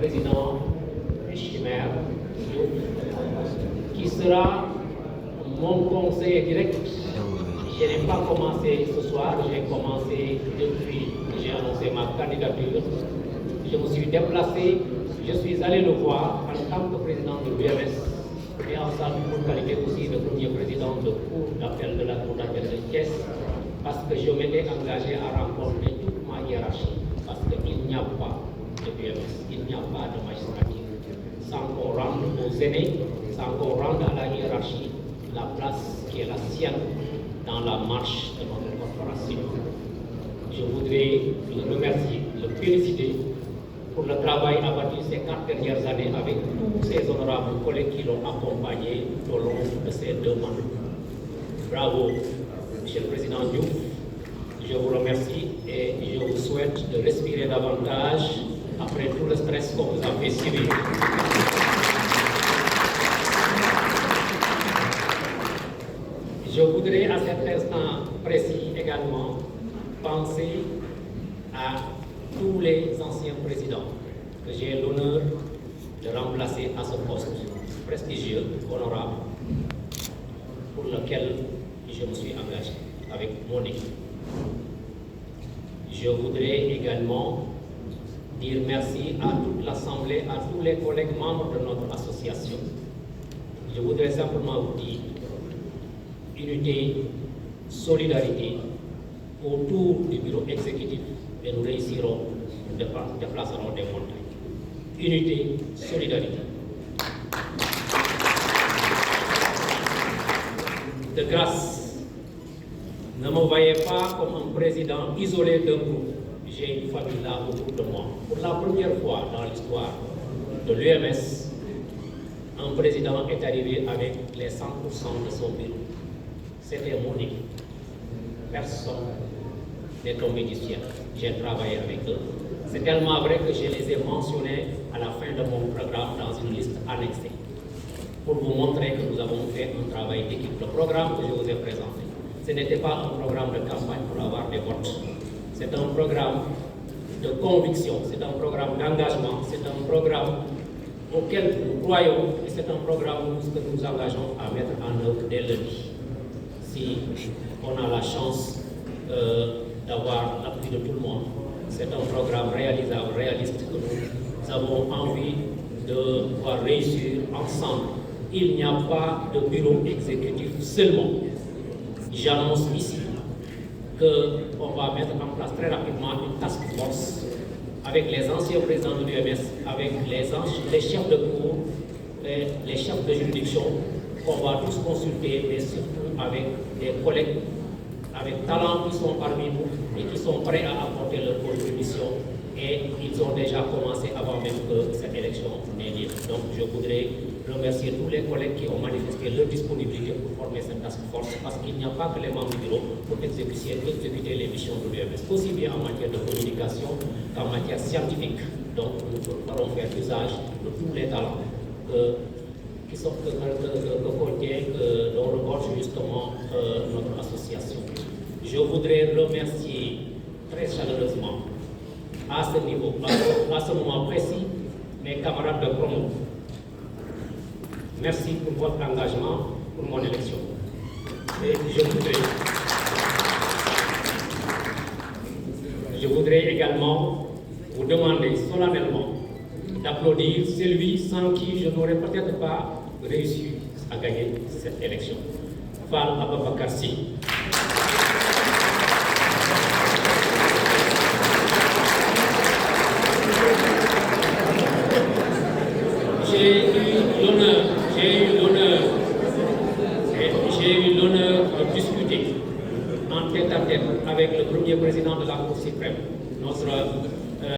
président Chimère, qui sera mon conseiller direct. Je n'ai pas commencé ce soir, j'ai commencé depuis que j'ai annoncé ma candidature. Je me suis déplacé, je suis allé le voir en tant que président de l'UMS et en sa qualité aussi de premier président de cour d'appel de la cour d'appel de Thiès, parce que je m'étais engagé à rencontrer toute ma hiérarchie, parce qu'il n'y a pas de l'UMS, il n'y a pas de magistrature, sans qu'on rende aux aînés, sans qu'on rende à la hiérarchie la place qui est la sienne dans la marche de notre corporation. Je voudrais le remercier, le féliciter pour le travail abattu ces 4 dernières années avec tous ces honorables collègues qui l'ont accompagné au long de ces 2 mandats. Bravo, Monsieur le Président Diouf. Je vous remercie et je vous souhaite de respirer davantage après tout le stress qu'on vous a fait subir. Je voudrais à cet instant précis également penser à tous les anciens présidents que j'ai l'honneur de remplacer à ce poste prestigieux, honorable, pour lequel je me suis engagé avec mon équipe. Je voudrais également dire merci à toute l'Assemblée, à tous les collègues membres de notre association. Je voudrais simplement vous dire unité, solidarité autour du bureau exécutif et nous réussirons, nous déplacerons des montagnes. Unité, solidarité. De grâce, ne me voyez pas comme un président isolé d'un groupe. J'ai une famille là autour de moi. Pour la première fois dans l'histoire de l'UMS, un président est arrivé avec les 100% de son bureau. C'était mon équipe. Personne n'est tombé du ciel. J'ai travaillé avec eux. C'est tellement vrai que je les ai mentionnés à la fin de mon programme dans une liste annexée pour vous montrer que nous avons fait un travail d'équipe. Le programme que je vous ai présenté, ce n'était pas un programme de campagne pour avoir des votes. C'est un programme de conviction, c'est un programme d'engagement, c'est un programme auquel nous croyons et c'est un programme que nous nous engageons à mettre en œuvre dès lundi. Si on a la chance d'avoir l'appui de tout le monde, c'est un programme réalisable, réaliste que nous avons envie de voir réussir ensemble. Il n'y a pas de bureau exécutif seulement. J'annonce ici qu'on va mettre en place très rapidement une task force avec les anciens présidents de l'UMS, avec les chefs de cour, les chefs de juridiction, qu'on va tous consulter, mais surtout avec des collègues avec talent qui sont parmi nous et qui sont prêts à apporter leur contribution. Et ils ont déjà commencé avant même que cette élection n'ait lieu. Donc je voudrais remercier tous les collègues qui ont manifesté leur disponibilité pour former cette task force, parce qu'il n'y a pas que les membres du bureau pour exécuter les missions de l'UMS, aussi bien en matière de communication qu'en matière scientifique. Donc nous ferons faire usage de tous les talents qui sont que contient, dont regorge justement notre association. Je voudrais remercier très chaleureusement à ce niveau, à ce moment précis, mes camarades de promo. Merci pour votre engagement pour mon élection. Et je voudrais également vous demander solennellement d'applaudir celui sans qui je n'aurais peut-être pas réussi à gagner cette élection. Fall Ababacar Sy. J'ai eu l'honneur de discuter en tête-à-tête avec le premier président de la Cour suprême, notre